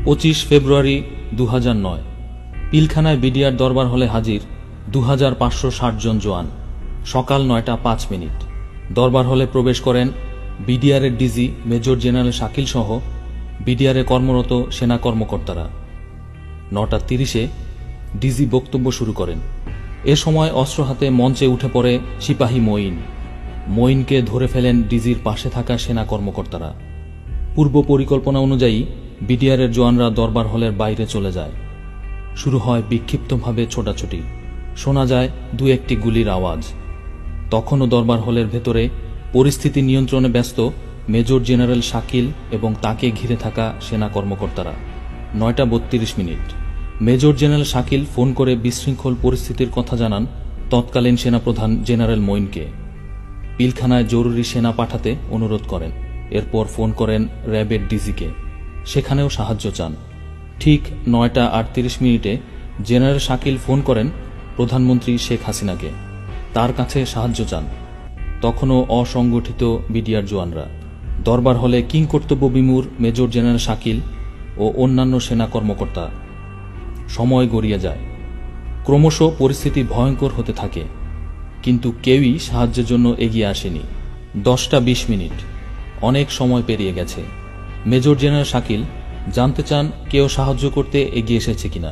25 ফেব্রুয়ারি 2009 পিলখানায় BDR দরবার হলে হাজির 2560 জন জওয়ান। সকাল 9টা 5 মিনিট। দরবার হলে প্রবেশ করেন বিডিআরের ডিজি মেজর জেনারেল শাকিল সহ বিডিআরে কর্মরত সেনা কর্মকর্তারা। 9টা 30-এ ডিজি বক্তব্য শুরু করেন। এ সময় অস্ত্র হাতে মঞ্চে উঠে পড়ে সিপাহী মঈনকে ধরে ফেলেন ডিজির পাশে থাকা সেনা কর্মকর্তারা। পূর্ব পরিকল্পনা অনুযায়ী বিডিআরের জওয়ানরা দরবার হলের বাইরে চলে যায়। শুরু হয় বিক্ষিপ্তভাবে ছোটাছুটি। শোনা যায় 2-1টি গুলির আওয়াজ। তখনও দরবার হলের ভেতরে পরিস্থিতি নিয়ন্ত্রণে ব্যস্ত মেজর জেনারেল শাকিল এবং তাকে ঘিরে থাকা সেনা কর্মকর্তারা। 9টা 32 minute. Major general Shakil phone করে বিশৃঙ্খল পরিস্থিতির কথা জানান তৎকালীন সেনাপ্রধান জেনারেল মঈনকে। পিলখানায় জরুরি সেনা পাঠাতে অনুরোধ করেন। এরপর ফোন করেন র্যাবের ডিজিকে, সেখানেও সাহায্য চান। ঠিক 9টা 38 মিনিটে জেনারেল শাকিল ফোন করেন প্রধানমন্ত্রী শেখ হাসিনাকে, তার কাছে সাহায্য চান। তখনও অসংগঠিত বিডিআর জওয়ানরা। দরবার হলে কিংকর্তব্য বিমূঢ় মেজর জেনারেল শাকিল ও অন্যান্য সেনা কর্মকর্তা। সময় গড়িয়ে যায়। ক্রমশ পরিস্থিতি ভয়ঙ্কর হতে থাকে, কিন্তু কেউই সাহায্যের জন্য এগিয়ে আসেনি। 10টা 20 মিনিট। অনেক সময় পেরিয়ে গেছে। মেজর জেনারেল শাকিল জানতে চান কেউ সাহায্য করতে এগিয়ে এসেছে কিনা।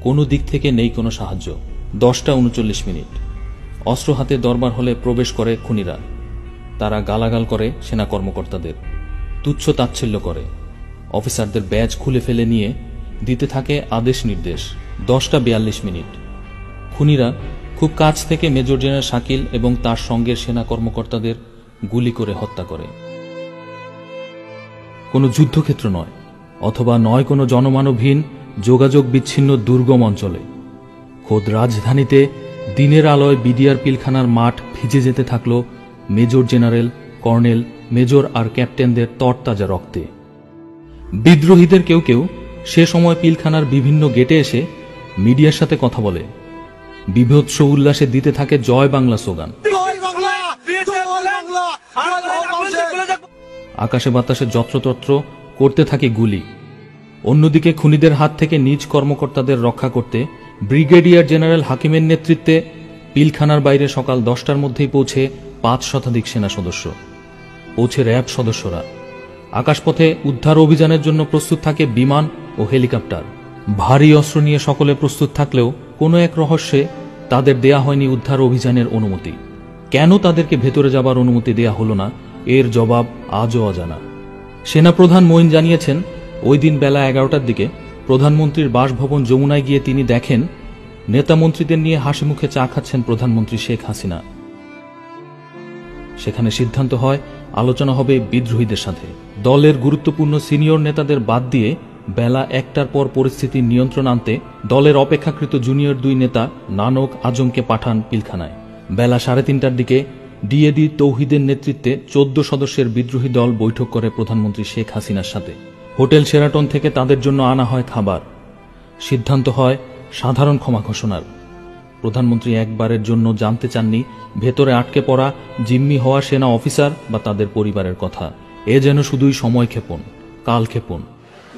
কোনো দিক থেকে নেই কোনো সাহায্য। 10টা 39 মিনিট। অস্ত্র হাতে দরবার হলে প্রবেশ করে খুনিরা। তারা গালাগাল করে সেনা কর্মকর্তাদের, তুচ্ছ তাচ্ছিল্য করে, অফিসারদের ব্যাজ খুলে ফেলে নিয়ে দিতে থাকে আদেশ নির্দেশ। 10টা 42 মিনিট। খুনিরা খুব কাছ থেকে মেজর জেনারেল শাকিল এবং তার সঙ্গের সেনা কর্মকর্তাদের গুলি করে হত্যা করে। কোনো যুদ্ধক্ষেত্র নয়, অথবা নয় কোনো জনমানবহীন যোগাযোগ বিচ্ছিন্ন দুর্গম অঞ্চলে। খোদ রাজধানীতে দিনের আলোয় বিডিআর পিলখানার মাঠ ভিজে যেতে থাকল মেজর জেনারেল, কর্নেল, মেজর আর ক্যাপ্টেনদের তরতাজা রক্তে। বিদ্রোহীদের কেউ কেউ সে সময় পিলখানার বিভিন্ন গেটে এসে মিডিয়ার সাথে কথা বলে। বিভৎস উল্লাসে দিতে থাকে জয় বাংলা স্লোগান। আকাশে বাতাসে যত্রতত্র করতে থাকে গুলি। অন্যদিকে খুনিদের হাত থেকে নিজ কর্মকর্তাদের রক্ষা করতে ব্রিগেডিয়ার জেনারেল হাকিমের নেতৃত্বে পিলখানার বাইরে সকাল 10টার মধ্যেই পৌঁছে 5 শতাধিক সেনা সদস্য, পৌঁছে র্যাব সদস্যরা। আকাশপথে উদ্ধার অভিযানের জন্য প্রস্তুত থাকে বিমান ও হেলিকপ্টার। ভারী অস্ত্র নিয়ে সকলে প্রস্তুত থাকলেও কোনো এক রহস্যে তাদের দেয়া হয়নি উদ্ধার অভিযানের অনুমতি। কেন তাদেরকে ভেতরে যাবার অনুমতি দেয়া হলো না, এর জবাব আজও অজানা। সেনাপ্রধান মঈন জানিয়েছেন, ওই দিন বেলা 11টার দিকে প্রধানমন্ত্রীর বাসভবন যমুনায় গিয়ে তিনি দেখেন নেতা মন্ত্রীদের নিয়ে হাসি মুখে চা খাচ্ছেন প্রধানমন্ত্রী শেখ হাসিনা। সেখানে সিদ্ধান্ত হয় আলোচনা হবে বিদ্রোহীদের সাথে। দলের গুরুত্বপূর্ণ সিনিয়র নেতাদের বাদ দিয়ে বেলা 1টার পর পরিস্থিতির নিয়ন্ত্রণ আনতে দলের অপেক্ষাকৃত জুনিয়র 2 নেতা নানক, আজমকে পাঠান পিলখানায়। বেলা 3:30টার দিকে ডিএডি তৌহিদের নেতৃত্বে 14 সদস্যের বিদ্রোহী দল বৈঠক করে প্রধানমন্ত্রী শেখ হাসিনার সাথে। হোটেল শেরাটন থেকে তাদের জন্য আনা হয় খাবার। সিদ্ধান্ত হয় সাধারণ ক্ষমা ঘোষণার। প্রধানমন্ত্রী একবারের জন্য জানতে চাননি ভেতরে আটকে পড়া জিম্মি হওয়া সেনা অফিসার বা তাদের পরিবারের কথা। এ যেন শুধুই সময় ক্ষেপণ, কাল ক্ষেপণ।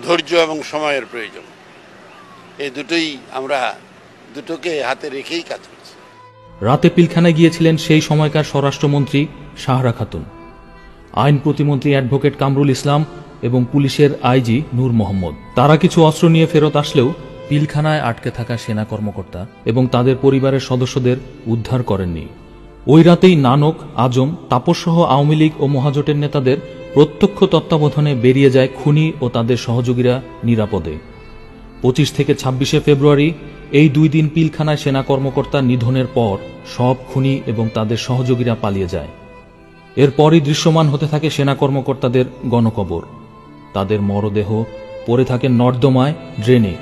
ধৈর্য এবং সময়ের প্রয়োজন, এই দুটোকে হাতে রেখেই কাজ করছে। রাতে পিলখানায় গিয়েছিলেন সেই সময়কার স্বরাষ্ট্রমন্ত্রী সাহরা খাতুন, আইন প্রতিমন্ত্রী অ্যাডভোকেট কামরুল ইসলাম এবং পুলিশের আইজি নূর মোহাম্মদ। তারা কিছু অস্ত্র নিয়ে ফেরত আসলেও পিলখানায় আটকে থাকা সেনা কর্মকর্তা এবং তাদের পরিবারের সদস্যদের উদ্ধার করেননি। ওই রাতেই নানক, আজম, তাপসসহ আওয়ামী লীগ ও মহাজোটের নেতাদের প্রত্যক্ষ তত্ত্বাবধানে বেরিয়ে যায় খুনি ও তাদের সহযোগীরা নিরাপদে। 25 থেকে 26 ফেব্রুয়ারি এই 2 দিন পিলখানায় সেনা কর্মকর্তা নিধনের পর সব খুনি এবং তাদের সহযোগীরা পালিয়ে যায়। এরপরই দৃশ্যমান হতে থাকে সেনা কর্মকর্তাদের গণকবর। তাদের মরদেহ পড়ে থাকে নর্দমায়, ড্রেনে।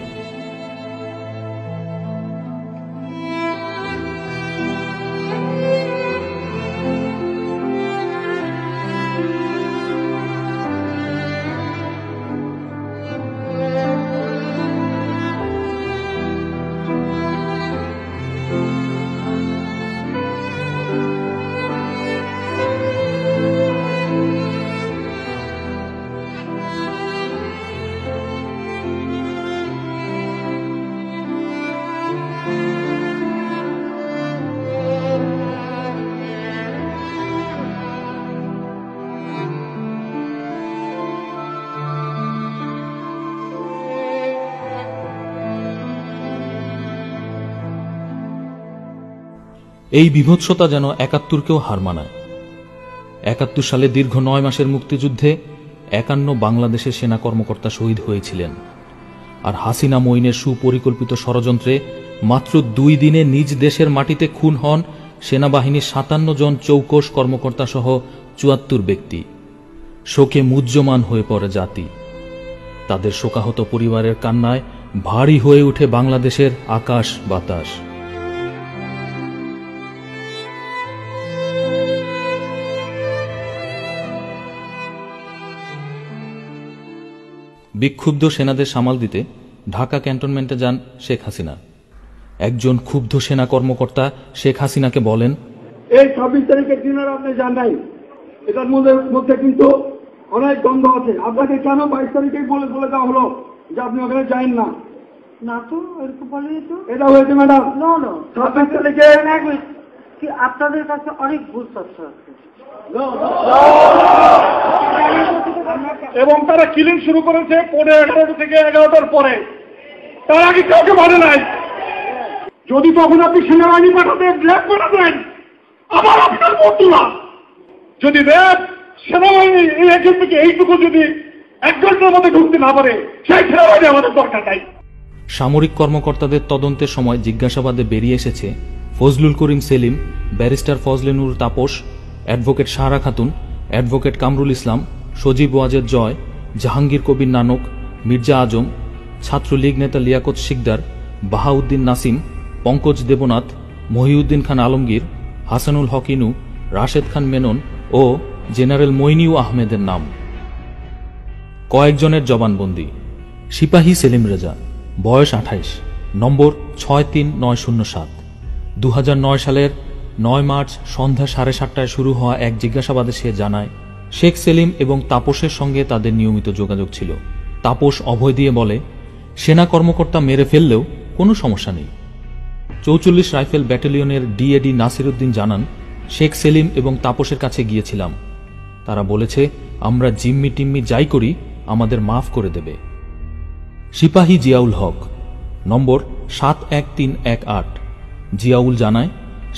এই বিভৎসতা যেন ৭১কেও হার মানায়। ৭১ সালে দীর্ঘ ৯ মাসের মুক্তিযুদ্ধে ৫১ বাংলাদেশের সেনা কর্মকর্তা শহীদ হয়েছিলেন। আর হাসিনা মঈনের সুপরিকল্পিত ষড়যন্ত্রে মাত্র ২ দিনে নিজ দেশের মাটিতে খুন হন সেনাবাহিনীর ৫৭ জন চৌকস কর্মকর্তা সহ ৭৪ ব্যক্তি। শোকে মুহ্যমান হয়ে পড়ে জাতি। তাদের শোকাহত পরিবারের কান্নায় ভারী হয়ে ওঠে বাংলাদেশের আকাশ বাতাস। বিক্ষুব্ধ সেনাদের সামাল দিতে ঢাকা ক্যান্টনমেন্টে যান শেখ হাসিনা। একজন ক্ষুব্ধ সেনা কর্মকর্তা শেখ হাসিনাকে বলেন, এই ২৬ তারিখের ডিনার আপনি যান নাই, এটার মধ্যে কিন্তু অনেক দ্বন্দ্ব আছে। আপনাকে কেন ২২ তারিখেই বলে দেওয়া হলো যে আপনি ওখানে যান না? না তো এরকম বলেনি তো। এটা হয়েছে ম্যাডাম। না ২৬ তারিখে কি আপনাদের কাছে অনেক ভুল তথ্য আছে এবং তারা কিলিং শুরু করেছে 11:30 থেকে 11টার পরে। তার আগে কাউকে বলে নাই। যদি তখন আপনি সেনাবাহিনী পাঠাতেন, ল্যাব পাঠাতেন, আবার আপনার বন্ধুরা যদি ল্যাব সেনাবাহিনী এই এখান থেকে এইটুকু যদি ১ ঘন্টার মধ্যে ঢুকতে না পারে, সেই সেনাবাহিনী আমাদের দরকার নাই। সামরিক কর্মকর্তাদের তদন্তের সময় জিজ্ঞাসাবাদে বেরিয়ে এসেছে Fazlul Karim Selim, barrister Fazle Noor Taposh, advocate Sahara Khatun, advocate Kamrul Islam, Sajeeb Wazed Joy, Jahangir Kabir Nanak, Mirza আজম, ছাত্রলীগ নেতা লিয়াকত শিকদার, বাহাউদ্দিন নাসিম, পঙ্কজ দেবনাথ, মহিউদ্দিন খান আলমগীর, হাসানুল হক ইনু, রাশেদ খান মেনন ও জেনারেল মইনিউ আহমেদের নাম। কয়েকজনের জবানবন্দি। সিপাহী সেলিম রেজা, বয়স ২৮, নম্বর ৬৩৯০৭। ২০০৯ সালের ৯ মার্চ সন্ধ্যা ৭:৩০টায় শুরু হওয়া এক জিজ্ঞাসাবাদে সে জানায়, শেখ সেলিম এবং তাপসের সঙ্গে তাদের নিয়মিত যোগাযোগ ছিল। তাপস অভয় দিয়ে বলে, সেনা কর্মকর্তা মেরে ফেললেও কোনো সমস্যা নেই। ৪৪ রাইফেল ব্যাটালিয়নের ডিএডি নাসিরউদ্দিন জানান, শেখ সেলিম এবং তাপসের কাছে গিয়েছিলাম। তারা বলেছে, আমরা জিম্মি টিম্মি যাই করি আমাদের মাফ করে দেবে। সিপাহী জিয়াউল হক, নম্বর ৭১৩১৮। জিয়াউল জানায়,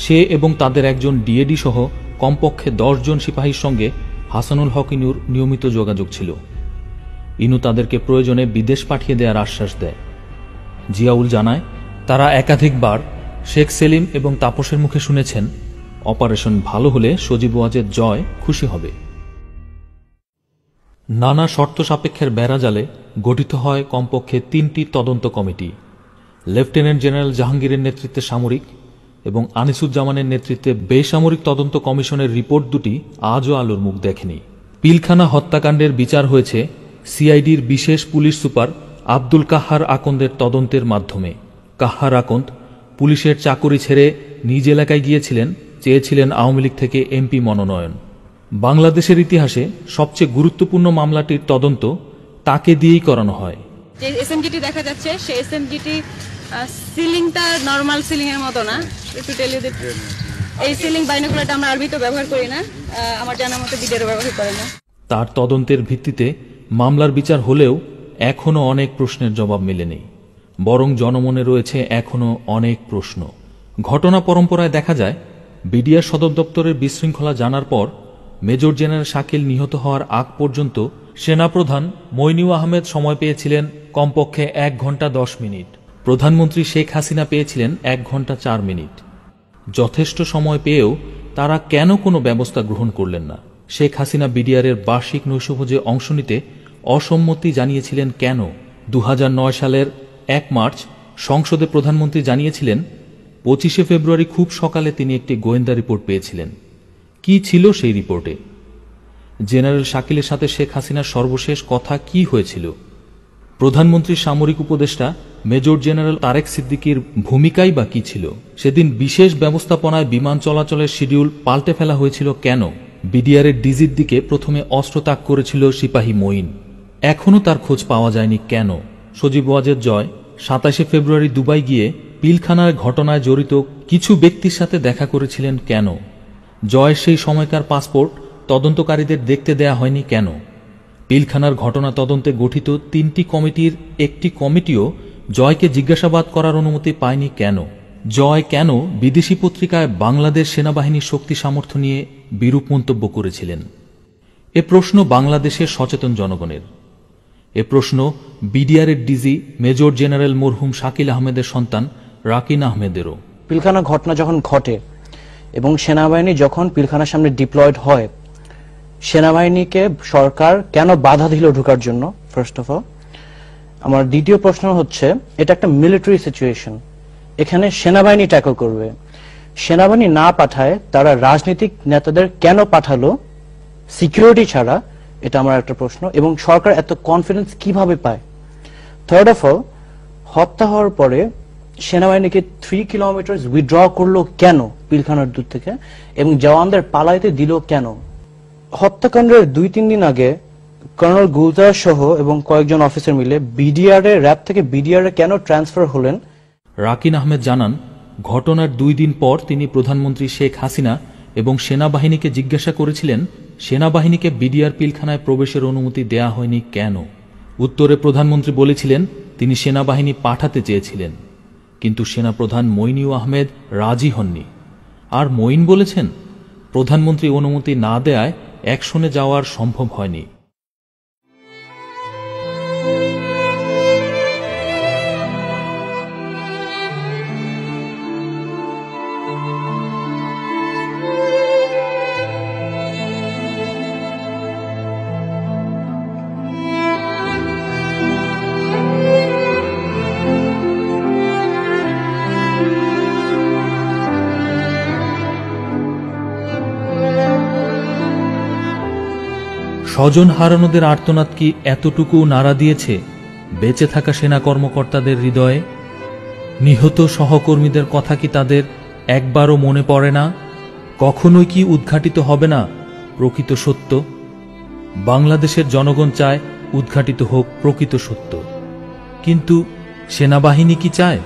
সে এবং তাদের একজন ডিএডি সহ কমপক্ষে ১০ জন সিপাহীর সঙ্গে হাসানুল হক ইনুর নিয়মিত যোগাযোগ ছিল। ইনু তাদেরকে প্রয়োজনে বিদেশ পাঠিয়ে দেওয়ার আশ্বাস দেয়। জিয়াউল জানায়, তারা একাধিকবার শেখ সেলিম এবং তাপসের মুখে শুনেছেন, অপারেশন ভালো হলে সজীব ওয়াজেদ জয় খুশি হবে। নানা শর্ত সাপেক্ষের বেড়াজালে গঠিত হয় কমপক্ষে ৩টি তদন্ত কমিটি। লেফটেন্যান্ট জেনারেল জাহাঙ্গীরের নেতৃত্বে সামরিক এবং আনিসুজ্জামানের নেতৃত্বে বেসামরিক তদন্ত কমিশনের রিপোর্ট দুটি আজও আলোর মুখ দেখেনি। পিলখানা হত্যাকাণ্ডের বিচার হয়েছে সিআইডির বিশেষ পুলিশ সুপার আব্দুল কাহার আকন্দের তদন্তের মাধ্যমে। কাহার আকন্দ পুলিশের চাকরি ছেড়ে নিজ এলাকায় গিয়েছিলেন, চেয়েছিলেন আওয়ামী লীগ থেকে এমপি মনোনয়ন। বাংলাদেশের ইতিহাসে সবচেয়ে গুরুত্বপূর্ণ মামলাটির তদন্ত তাকে দিয়েই করানো হয়। যে এসএমজিটি দেখা যাচ্ছে, সেই এসএমজিটি সিলিংটা নরমাল সিলিং এর মতো না। একটু টেল ইউ দ্যাট এই সিলিং বাইনোকুলারটা আমরা আরবিতে ব্যবহার করি না, আমার জানার মতো বিদেরও ব্যবহার করে না। তার তদন্তের ভিত্তিতে মামলার বিচার হলেও এখনো অনেক প্রশ্নের জবাব মেলেনি, বরং জনমনে রয়েছে এখনো অনেক প্রশ্ন। ঘটনা পরম্পরায় দেখা যায়, বিডিআর সদর দপ্তরের বিশৃঙ্খলা জানার পর মেজর জেনারেল শাকিল নিহত হওয়ার আগ পর্যন্ত সেনাপ্রধান মইনিউ আহমেদ সময় পেয়েছিলেন কমপক্ষে ১ ঘন্টা ১০ মিনিট। প্রধানমন্ত্রী শেখ হাসিনা পেয়েছিলেন ১ ঘন্টা ৪ মিনিট। যথেষ্ট সময় পেয়েও তারা কেন কোনো ব্যবস্থা গ্রহণ করলেন না? শেখ হাসিনা বিডিআরের বার্ষিক নৈশভোজে অংশ নিতে অসম্মতি জানিয়েছিলেন কেন? ২০০৯ সালের ১ মার্চ সংসদে প্রধানমন্ত্রী জানিয়েছিলেন ২৫শে ফেব্রুয়ারি খুব সকালে তিনি একটি গোয়েন্দা রিপোর্ট পেয়েছিলেন। কি ছিল সেই রিপোর্টে? জেনারেল শাকিলের সাথে শেখ হাসিনার সর্বশেষ কথা কি হয়েছিল? প্রধানমন্ত্রীর সামরিক উপদেষ্টা মেজর জেনারেল তারেক সিদ্দিকীর ভূমিকাই বা কি ছিল? সেদিন বিশেষ ব্যবস্থাপনায় বিমান চলাচলের শিডিউল পাল্টে ফেলা হয়েছিল কেন? বিডিআরের ডিজির দিকে প্রথমে অস্ত্র তাক করেছিল সিপাহী মঈন, এখনও তার খোঁজ পাওয়া যায়নি কেন? সজীব ওয়াজেদ জয় ২৭শে ফেব্রুয়ারি দুবাই গিয়ে পিলখানার ঘটনায় জড়িত কিছু ব্যক্তির সাথে দেখা করেছিলেন কেন? জয়ের সেই সময়কার পাসপোর্ট তদন্তকারীদের দেখতে দেয়া হয়নি কেন? পিলখানার ঘটনা তদন্তে গঠিত ৩টি কমিটির একটি কমিটিও জয়কে জিজ্ঞাসাবাদ করার অনুমতি পায়নি কেন? জয় কেন বিদেশি পত্রিকায় বাংলাদেশ সেনাবাহিনীর শক্তি সামর্থ্য নিয়ে বিরূপ মন্তব্য করেছিলেন? এ প্রশ্ন বাংলাদেশের সচেতন জনগণের। এ প্রশ্ন বিডিআরের ডিজি মেজর জেনারেল মরহুম শাকিল আহমেদের সন্তান রাকিন আহমেদেরও। পিলখানা ঘটনা যখন ঘটে এবং সেনাবাহিনী যখন পিলখানার সামনে ডিপ্লয়েড হয়, সেনাবাহিনীকে সরকার কেন বাধা দিল ঢোকার জন্য? ফার্স্ট অফ অল আমার দ্বিতীয় প্রশ্ন হচ্ছে, এটা একটা মিলিটারি সিচুয়েশন, এখানে সেনাবাহিনী ট্যাকল করবে, সেনাবাহিনী না পাঠায় তারা রাজনৈতিক নেতাদের কেন পাঠালো সিকিউরিটি ছাড়া? এটা আমার একটা প্রশ্ন। এবং সরকার এত কনফিডেন্স কিভাবে পায়? থার্ড অফ অল, হত্যা হওয়ার পরে সেনাবাহিনীকে 3 কিলোমিটার উইথড্র করলো কেন পিলখানার দূর থেকে, এবং জওয়ানদের পালাইতে দিল কেন? হত্যাকাণ্ডের 2-3 দিন আগে কর্নেল গুলজার সহ এবং কয়েকজন অফিসার মিলে বিডিআর এর র্যাব থেকে বিডিআর এ কেন ট্রান্সফার হলেন? রাকিন আহমেদ জানান, ঘটনার 2 দিন পর তিনি প্রধানমন্ত্রী শেখ হাসিনা এবং সেনাবাহিনীকে জিজ্ঞাসা করেছিলেন সেনাবাহিনীকে বিডিআর পিলখানায় প্রবেশের অনুমতি দেয়া হয়নি কেন। উত্তরে প্রধানমন্ত্রী বলেছিলেন তিনি সেনাবাহিনী পাঠাতে চেয়েছিলেন, কিন্তু সেনাপ্রধান মইনুল আহমেদ রাজি হননি। আর মইন বলেছেন প্রধানমন্ত্রী অনুমতি না দেয়ায় অ্যাকশনে যাওয়ার সম্ভব হয়নি। স্বজন হারানোদের আর্তনাদ কি এতটুকু নাড়া দিয়েছে বেঁচে থাকা সেনা কর্মকর্তাদের হৃদয়ে? নিহত সহকর্মীদের কথা কি তাদের একবারও মনে পড়ে না? কখনোই কি উদ্ঘাটিত হবে না প্রকৃত সত্য? বাংলাদেশের জনগণ চায় উদ্ঘাটিত হোক প্রকৃত সত্য, কিন্তু সেনাবাহিনী কি চায়?